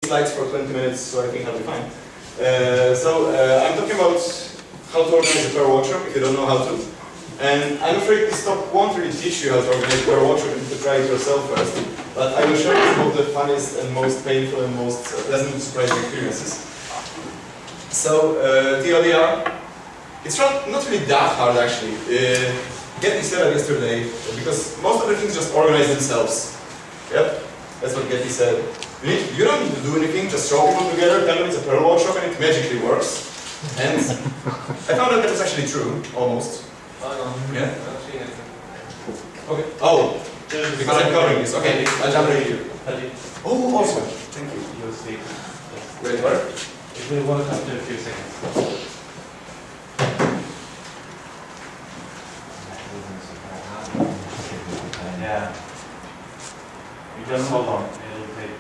slides for 20 minutes, so I think I'll be fine. I'm talking about how to organize a Perl workshop if you don't know how to. And I'm afraid this talk won't really teach you how to organize a Perl workshop. You need to try it yourself first. But I will show you some of the funniest and most painful and most pleasant surprising experiences. So, TLDR, it's not really that hard actually. Get this set up yesterday, because most of the things just organize themselves. Yep, that's what Getty said. You don't need to do anything, just show people together, tell them it's a Perl workshop, and it magically works. And I found out that was actually true, almost. Yeah? Okay. Oh, because I'm covering this. Okay, I'll jump right here. Oh, awesome. Thank you. You'll see. Great work. It will work after a few seconds. Yeah. You just hold on. It'll take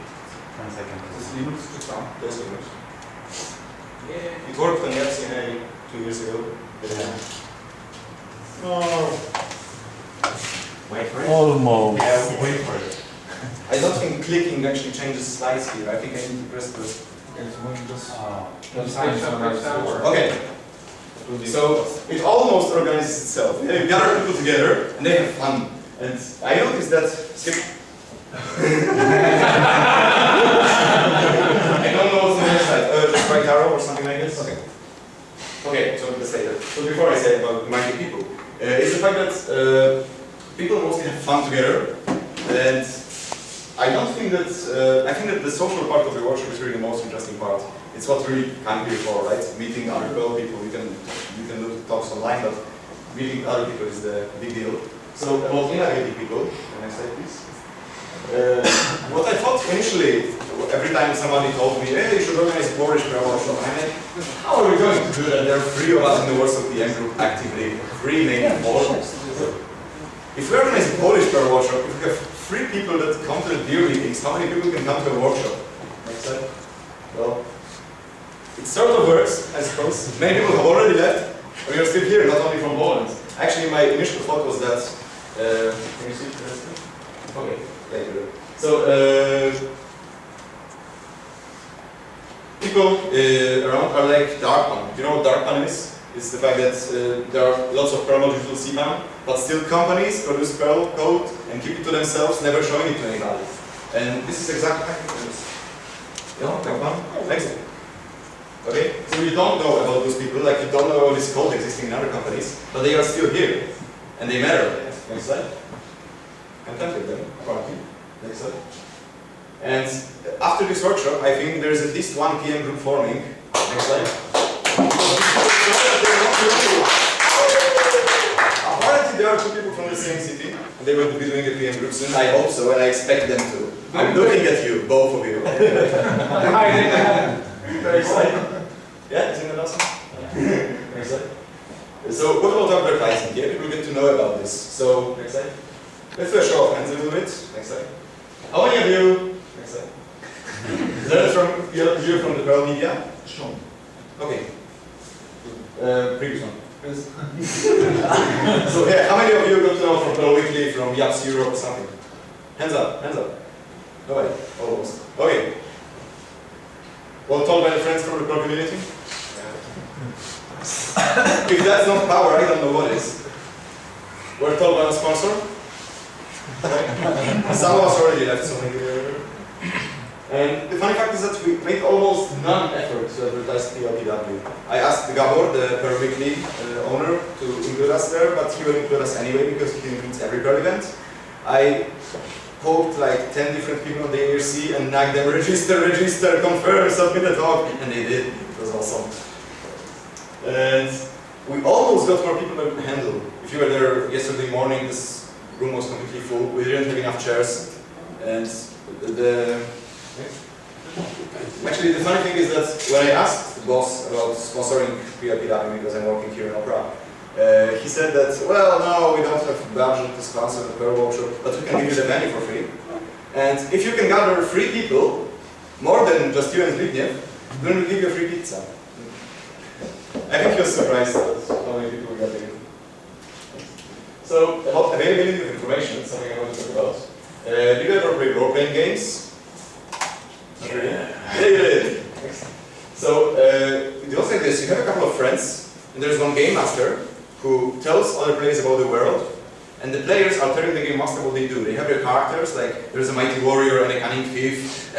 10 seconds. This Linux to come. There's Linux. Yeah. It worked on the FCNA 2 years ago. Yeah. Oh. Wait for it? Almost. Yeah, wait for it. I don't think clicking actually changes slides here. I think I need to press the... Okay. So it almost organizes itself. You gather people together and they have fun. And I noticed that skip. I don't know what's on the next slide. Just right arrow or something like this? Okay. Okay, so let's say that. So before I say about minding people, it's the fact that people mostly have fun together. And I don't think that, I think that the social part of the workshop is really the most interesting part. It's what really I'm here for, right? Meeting other Perl people, you can do talks online, but meeting other people is the big deal. So about innovating people, can I say please? What I thought initially, every time somebody told me, hey, you should organize a Polish Perl workshop, I'm like, how are we going to do that? There are 3 of us in the Warsaw PM group actively, 3 maybe 4. If we organize a Polish Perl workshop, if we have 3 people that come to the beer meetings, how many people can come to a workshop? Makes sense? Well, it sort of works, I suppose. Many people have already left, but you're still here, not only from Poland. Actually, my initial thought was that. Can you see it? Okay, thank you. So, people around are like DARPAN. Do you know what DARPAN is? It's the fact that there are lots of Perl modules to CPAN, but still companies produce Perl code and keep it to themselves, never showing it to anybody. And this is exactly how it is. You know, DARPAN? Excellent. Okay, so you don't know about those people, like you don't know about this code existing in other companies, but they are still here, and they matter. Next slide. I'm tempted them, apparently. Next slide. And after this workshop, I think there is at least 1 PM group forming. Next slide. Apparently there are 2 people from the same city, and they will be doing a PM group soon. I hope so, and I expect them to. I'm looking at you, both of you. Very exciting. Yeah, isn't that awesome? Yeah. Next slide. So, what about advertising? Yeah, people get to know about this. So, next slide. Let's do a show of hands a little bit. Next slide. How many of you? Next slide. Is that from you from the Perl media? Sean. Okay. Previous one. So, yeah, how many of you got to know from Perl Weekly, from Yaps Europe or something? Hands up, hands up. Nobody. Almost. Okay. Well, told by the friends from the Perl community? If that's not power, I don't know what is. We're told by a sponsor? Okay. Some of us already left, so maybe and the funny fact is that we made almost none effort to advertise PLPW. I asked Gabor, the Perl Weekly owner, to include us there, but he will include us anyway because he includes every Perl event. I poked like 10 different people on the ARC and nagged them, register, confirm, submit a talk, and they did. It was awesome. And we almost got more people than we could handle. If you were there yesterday morning, this room was completely full. We didn't have enough chairs. And actually, the funny thing is that when I asked the boss about sponsoring PLPW because I'm working here in Opera, he said that, well, no, we don't have budget to sponsor the Perl workshop, but we can give you the venue for free. And if you can gather 3 people, more than just you and Zbigniew, then we'll give you a free pizza. I think he was surprised at how many people we got there. So, about availability of information, something I want to talk about. Do you ever play role-playing games? Not really? Yeah, this. You have a couple of friends, and there's one game master who tells other players about the world, and the players are telling the game master what they do. They have their characters, like there's a mighty warrior and a cunning thief,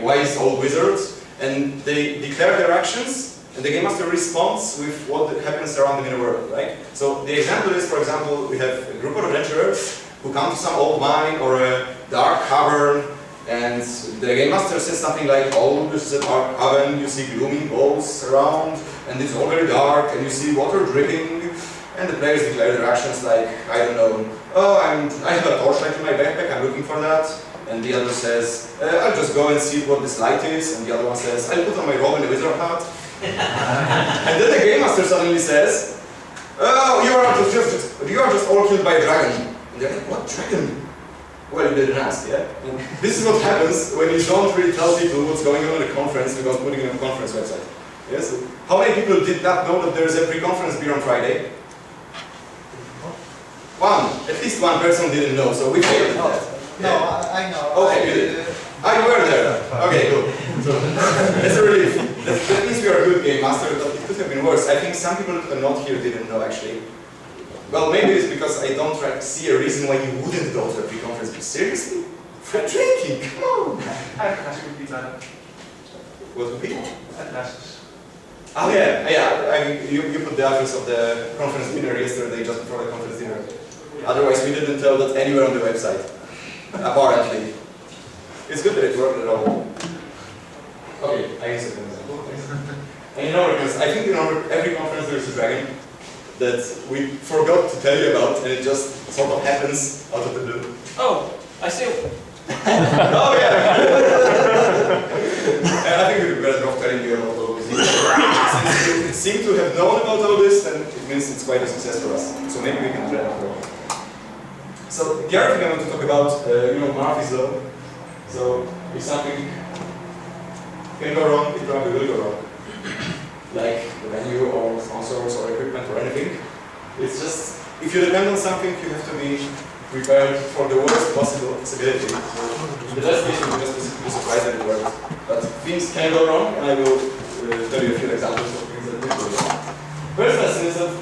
wise old wizard, and they declare their actions, and the game master responds with what happens around them in the world, right? So the example is, for example, we have a group of adventurers who come to some old mine or a dark cavern, and the game master says something like, oh, this is a dark cavern, you see gloomy walls around, and it's all very dark, and you see water dripping, and the players declare their actions like, I don't know, oh, I have a torchlight in my backpack, I'm looking for that, and the other says, I'll just go and see what this light is, and the other one says, I'll put on my robe and a wizard hat, and then the game master suddenly says, oh, you are just all killed by a dragon. And they're like, what dragon? Well, you didn't ask, yeah? And this is what happens when you don't really tell people what's going on at a conference without putting it on a conference website. Yes? How many people did not know that there is a pre-conference beer on Friday? One. At least one person didn't know, so we failed at that. No, Yeah. I know. Okay, you did. You were there. Okay, cool. So, that's a relief. That means we are a good game master, but it could have been worse. I think some people that are not here didn't know, actually. Well, maybe it's because I don't see a reason why you wouldn't go to a pre-conference, but seriously? For drinking, come on! What would be? Oh yeah, I mean, you put the address of the conference dinner yesterday, just before the conference dinner. Otherwise, we didn't tell that anywhere on the website. Apparently. It's good that it worked at all. Okay, I guess I can example. And I think in every conference there is a dragon that we forgot to tell you about, and it just sort of happens out of the blue. Oh, I see. Oh yeah! And I think we'd be better off telling you about all those. Since you seem to have known about all this, then it means it's quite a success for us. So maybe we can do that after all. So the other thing I want to talk about, Murphy's law. So if something can go wrong, it probably will go wrong. Like the venue or sponsors or equipment or anything. It's just, if you depend on something, you have to be prepared for the worst possible possibility. So in the best case, you just be surprised that it works. But things can go wrong, and I will tell you a few examples of things that did go wrong. First lesson is that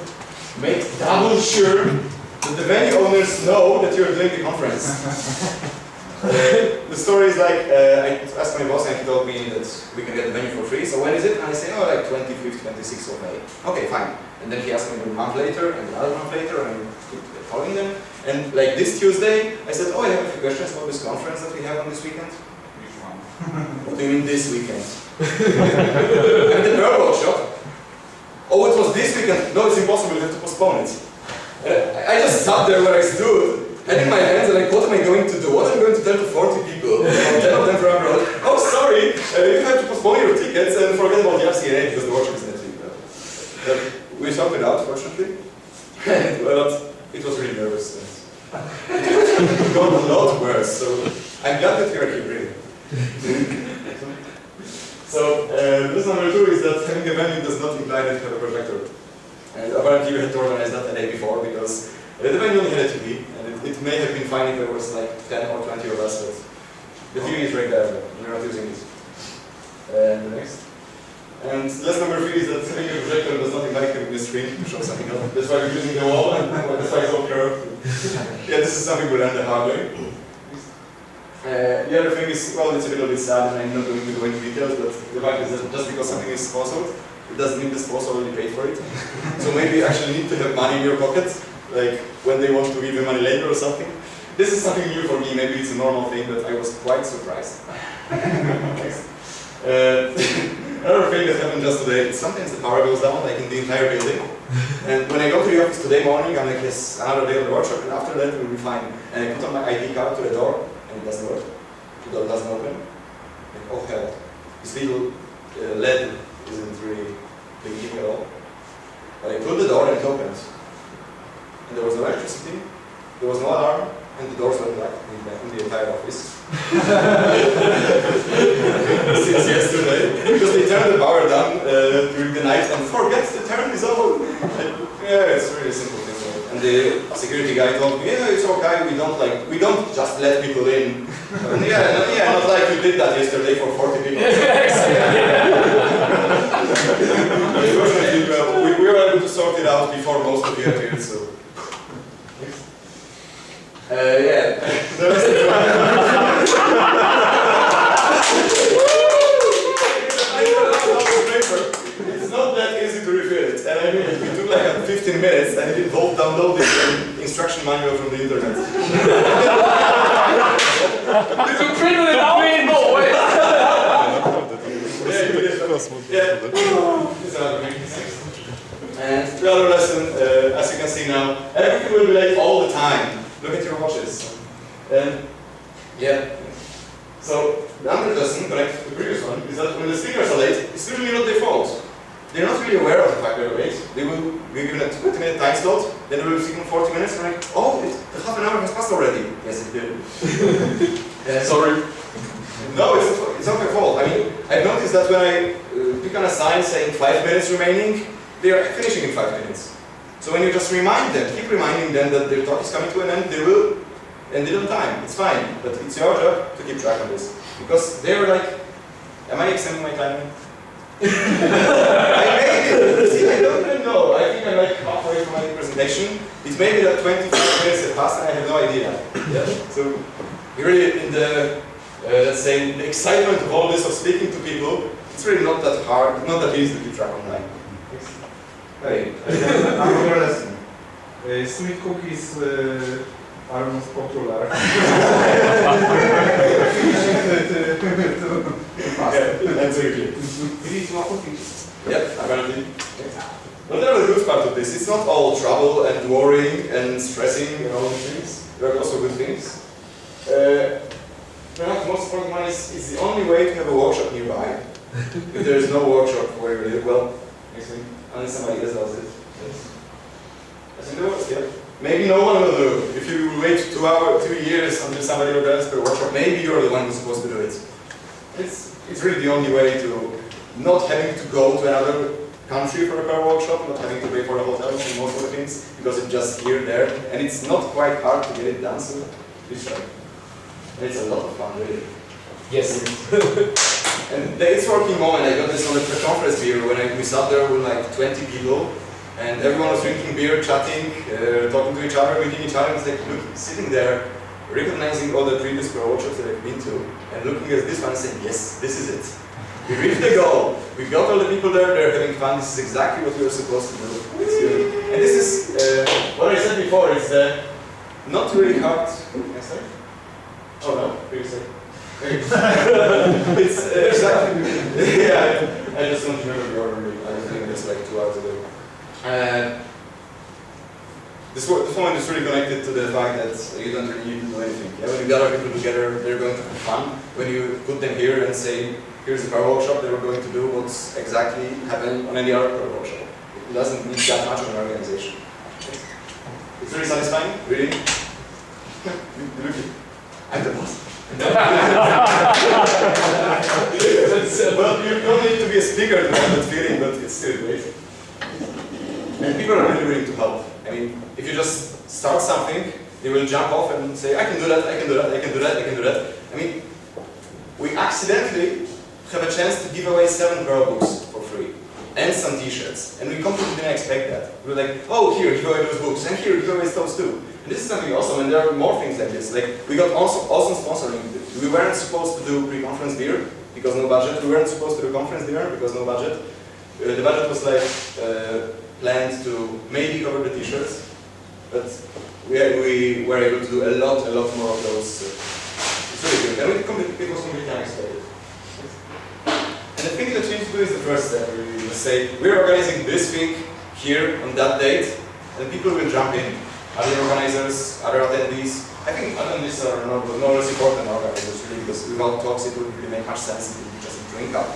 make double sure that the venue owners know that you're doing the conference. The story is like, I asked my boss and he told me that we can get the venue for free, so when is it? And I say, oh, like 25th, 26th of May. Okay, fine. And then he asked me a month later, and another month later, and I keep calling them. And like this Tuesday, I said, oh, I have a few questions about this conference that we have on this weekend. Which one? What do you mean this weekend? And the Perl workshop. Oh, it was this weekend. No, it's impossible, we have to postpone it. I just sat there where I stood, head in my hands, and like, what am I going to do? What am I going to tell to 40 people? 10 of them from abroad. Oh, sorry, you have to postpone your tickets and forget about the FCNA because the workshop is next week. We sorted it out, fortunately. But it was really nervous. It got a lot worse, so I'm glad that you're here, really. So, lesson number 2 is that having a venue does not imply that you have a projector. And apparently we had to organize that the day before because the venue only had a TV, and it may have been fine if there was like 10 or 20 of us, but the TV is right there, we're not using it. And the next. And lesson number 3 is that having a projector does not imply having a screen to show something else. That's why we're using the wall, and that's why it's all curved. Yeah, this is something we learned the hard way. The other thing is, well, it's a little bit sad, and I'm not going to go into details, but the fact is that just because something is sponsored, it doesn't mean the sponsor already paid for it. So maybe you actually need to have money in your pocket, like when they want to give you money later or something. This is something new for me, maybe it's a normal thing, but I was quite surprised. Another thing that happened just today, sometimes the power goes down, like in the entire building. And when I go to the office today morning, I'm like, yes, another day of the workshop, and after that we'll be fine. And I put on my ID card to the door, and it doesn't work. The door doesn't open. Like, oh hell, this little LED isn't really blinking at all. But I pulled the door and it opened. And there was no electricity, there was no alarm, and the doors were black in the entire office. Since yesterday, because they turned the power down during the night and forget to turn this on. Yeah, it's really simple thing. And the security guy told me, yeah, it's okay, we don't just let people in. And yeah, not like you did that yesterday for 40 people. It was 15 minutes, and it involved downloading the instruction manual from the internet. Did you print it out? No way! And the other lesson, as you can see now, everything will be late all the time. Look at your watches. Yeah. So the other lesson, connected to the previous one, is that when the speakers are late, it's usually not their fault. They're not really aware of the fact they're late. They will be given a 20-minute time slot, then they will signal 40 minutes, and like, oh, the half an hour has passed already. Yes, it did. Sorry. No, it's not their fault. I mean, I've noticed that when I pick on a sign saying 5 minutes remaining, they are finishing in 5 minutes. So when you just remind them, keep reminding them that their talk is coming to an end, they will end it on time. It's fine, but it's your job to keep track of this. Because they're like, am I extending my time? I made it! See, I don't even know. I think I'm like halfway through my presentation. It's maybe that 25 minutes have passed and I have no idea. Yeah. So, really in the, let's say, the excitement of all this, of speaking to people, it's really not that hard, not that easy to keep track of time. Hey, another lesson. Sweet cookies are most popular. Yeah, absolutely. We need more cookies. Yep, apparently. But there are the good part of this. It's not all trouble and worrying and stressing and all these things. There are also good things. Perhaps the most important one is it's the only way to have a workshop nearby. If there is no workshop where you live, well, unless somebody else does it. Yes. Yeah. Maybe no one will do. If you wait 2 years until somebody organizes a workshop, maybe you're the one who's supposed to do it. It's really the only way to not having to go to another country for a car workshop, not having to pay for a hotel and most of the things, because it's just here, there, and it's not quite hard to get it done, so please try. It's a lot of fun, really. Yes. And it's working moment. I got this on the pre-conference beer when we sat there with like 20 people, and everyone was drinking beer, chatting, talking to each other, meeting each other, and it's like, look, sitting there, recognizing all the previous workshops that I've been to, and looking at this one and saying, yes, this is it. We reached the goal. We got all the people there, they're having fun, this is exactly what we were supposed to do. It's good. And this is, what I said before, is not really hard. Can I say? Oh no, please say. It's exactly, yeah, I just don't remember the order. I was doing this like 2 hours ago. This point is really connected to the fact that you don't really need to do anything. Yeah, when you gather people together, they're going to have fun. When you put them here and say, here's a car workshop, they were going to do what's exactly happening on any other car workshop. It doesn't need that much of an organization. It's very satisfying, really. I'm the boss. Well, you don't need to be a speaker to have that feeling, but it's still great. And people are really willing to help. I mean, if you just start something, they will jump off and say, I can do that, I can do that, I can do that, I can do that. I mean, we accidentally have a chance to give away 7 Perl books for free. And some t-shirts. And we completely didn't expect that. We were like, oh, here, give away those books, and here, give away those too. And this is something awesome, and there are more things like this. Like, we got awesome sponsoring. We weren't supposed to do pre-conference beer, because no budget. We weren't supposed to do conference dinner, because no budget. The budget was like, planned to maybe cover the t-shirts, but we were able to do a lot more of those. It's really good, and it was completely unexpected. And the thing that you need to do is the first step. We say, we're organizing this thing here on that date, and people will jump in. Other organizers, other attendees. I think attendees are no less important than organizers, really, because without talks it wouldn't really make much sense. It would be just a drink up.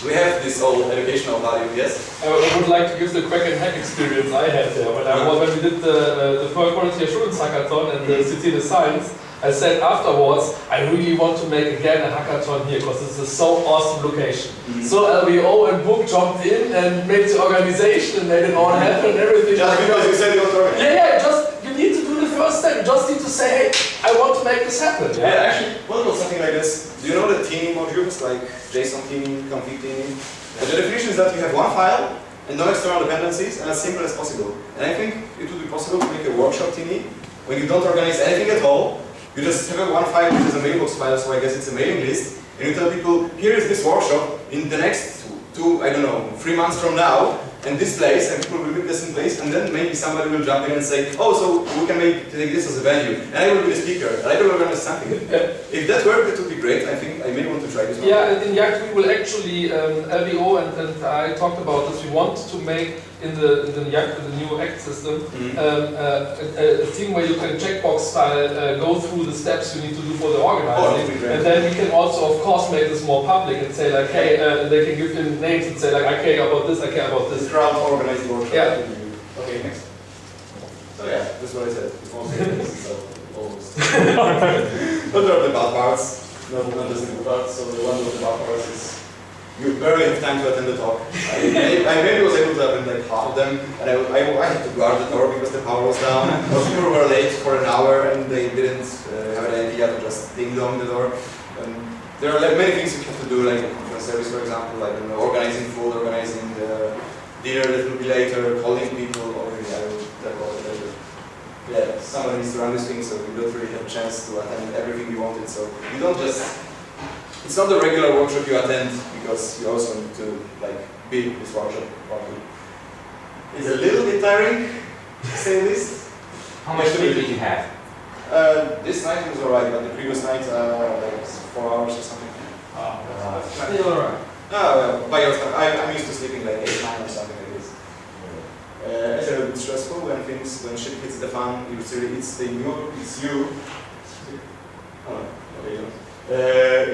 We have this whole educational value, yes? I would like to give the crack and hack experience I had there. When we did the Perl Quality Assurance Hackathon and the City of Science, I said afterwards, I really want to make again a hackathon here because this is so awesome location. So LBO and Book jumped in and made the organization and made it all happen and everything. Just because you said you want to organize. Yeah, just you need to do the first step. You just need to say, hey, I want to make this happen. Yeah, actually, what about something like this? Do you know the teaming modules like JSON teaming, config teaming? And the definition is that you have one file and no external dependencies and as simple as possible. And I think it would be possible to make a workshop teaming when you don't organize anything at all. You just have one file which is a mailbox file, so I guess it's a mailing list, and you tell people, here is this workshop, in the next 3 months from now, and this place, and people will witness in place, and then maybe somebody will jump in and say, oh, so we can take this as a value, and I will be the speaker, and I will organize something. If that worked, it would be great. I think I may want to try this one. Yeah, in Yacht we will actually, LBO and I talked about this, we want to make in the Yacht, the new ACT system, a thing where you can checkbox style go through the steps you need to do for the organizing, and then we can also of course make this more public and say like, hey, they can give them names and say like, I care about this, I care about this. Crowd organizing workshop. Yeah. Okay, next. So yeah, that's what I said. It's mostly so almost. Those are the bad parts. Not the good parts. So the one with the bad parts is you barely have time to attend the talk. I maybe was able to attend like half of them, and I had to guard the door because the power was down. Most people were late for an hour and they didn't have an idea to just ding dong the door. And there are like many things you have to do, like in service, for example, like organizing food, organizing the dinner that will be later, calling people. Already, I will talk about it later. Yeah, someone needs to run this thing, so we don't really have a chance to attend everything you wanted. So you don't just. It's not the regular workshop you attend because you also need to like be this workshop partly. It's a little bit tiring, to say the least. How much sleep did you have? This night was alright, but the previous night like 4 hours or something. Still alright. Oh, by your time, I'm used to sleeping like 8, 9 or something like this. It's a bit stressful when shit hits the fan. It's you. Oh, okay,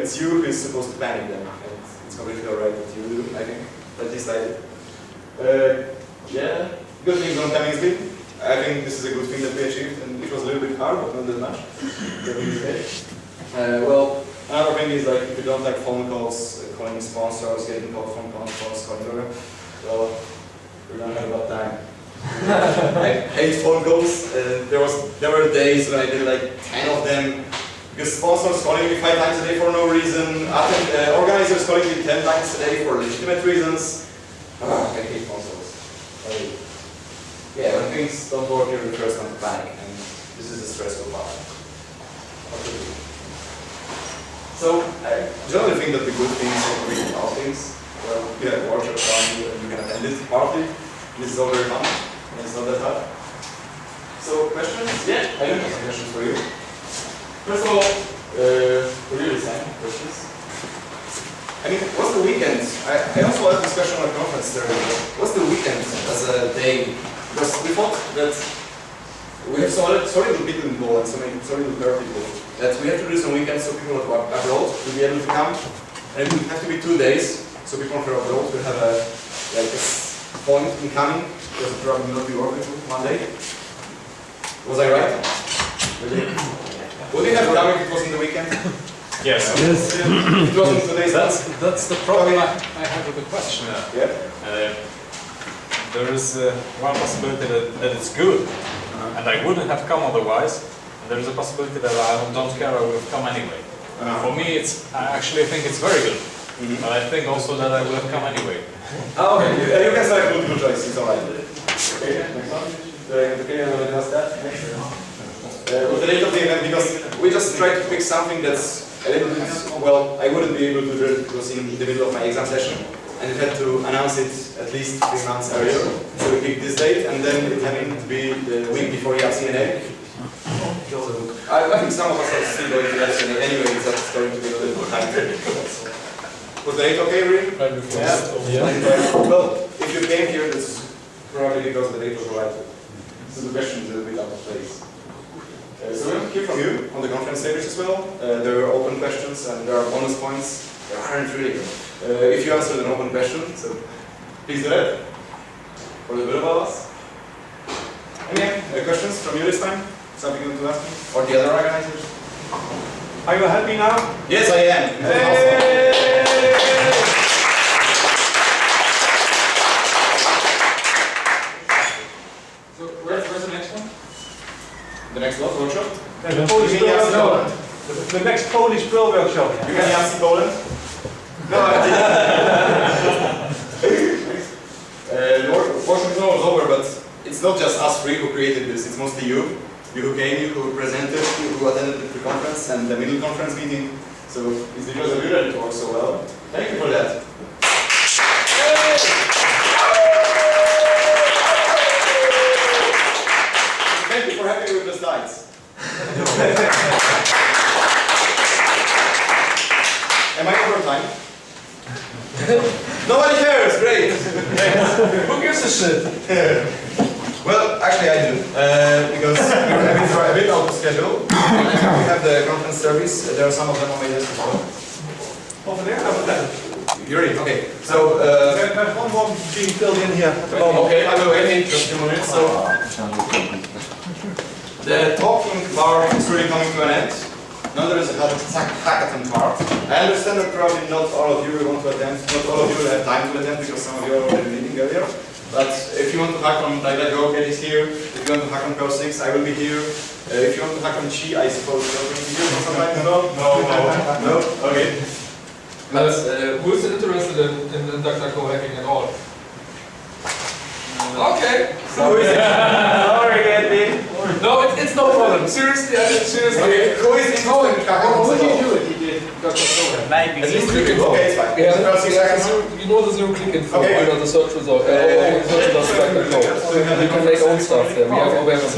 it's you who is supposed to panic then, and it's completely alright that you do, I think. At least I did. Yeah, good things don't come easily. I think this is a good thing that we achieved, and it was a little bit hard, but not that much. Well, another thing is like if you don't like phone calls, calling sponsors, getting called phone calls, calling over, well, we're gonna have a bad time. I hate phone calls. There were days when I did like 10 of them. Because sponsors calling me 5 times a day for no reason, organizers calling me 10 times a day for legitimate reasons. I hate sponsors. Yeah, when things don't work, you're the first one to panic, and this is the stressful part. So, I generally think that the good things are really bad things. Well, we have a workshop around you and you can attend it partly. This is all very fun, and it's not that hard. So, questions? Yeah, I don't have some questions for you. First of all, for you this time, questions? I mean, what's the weekend? I also had a discussion on a conference there. What's the weekend as a day? Because we thought that we have so little people in Poland, so little Perl people, that we have to do some weekends so people who are abroad will be able to come. And it would have to be 2 days, so people who are abroad will have a point in coming, because it probably will not be working one day. Was I right? Really? Would you have done if it was in the weekend? Yes. It wasn't today's. That's the problem I have with the question. Yeah. There is one possibility that it's good, and I wouldn't have come otherwise. And there is a possibility that I don't care, I would have come anyway. For me, I actually think it's very good. But I think also that I would have come anyway. Oh, okay. You can select multiple choice. It's alright. Okay. Next one. Okay, I'm going to ask that. With the date of the event, because we just tried to pick something that's a little bit, well, I wouldn't be able to do it because in the middle of my exam session, and we had to announce it at least 3 months earlier. So we picked this date, and then it happened to be the week before the RCNA. I think some of us are still going to the RCNA anyway, it's just going to be a little time. Was the date okay, really? Yeah. Well, if you came here, that's probably because the date was right. So the question is a bit out of place. So we want to hear from you on the conference stages as well. There are open questions and there are bonus points. There aren't really. If you answered an open question, so please do that. For the good of us. Any questions from you this time? Something you want to ask me? Or the other organizers? Are you happy now? Yes, I am. So where's the next one? The next what? Workshop? The Polish Perl workshop. The next Polish Perl workshop. You can Yassi Poland? No, I didn't. The workshop is almost over, but it's not just us three who created this, it's mostly you. You who came, you who presented, you who attended the pre-conference and the middle conference meeting. So it's because of you that it works so well. Thank you for that. Nobody cares, great! Who gives a shit? Well, actually I do, because we're a bit out of schedule. We have the conference service, there are some of them on my desk as well. Over there? Over there. You're in, okay. So, There's one more being filled in here. okay, I will wait in just a few minutes. So, the talking part is really coming to an end. Now there is a hackathon part. I understand that probably not all of you will want to attend, not all of you will have time to attend because some of you are already meeting earlier. But if you want to hack on Go, get it here. If you want to hack on Perl 6, I will be here. If you want to hack on Chi, I suppose you're going to be here for some time as well? No? Okay. But who is interested in DuckDuckGo hacking at all? Okay. So is it? Sorry, Andy. No, it's no problem. Seriously, I mean, seriously. Okay, who is interested in hacking? What did you do if you did DuckDuckGo? Maybe. At least click info. Okay, it's fine. Yeah, Perl 6 seconds. you know the zero click info Okay. under the search result. You can make own stuff there. We have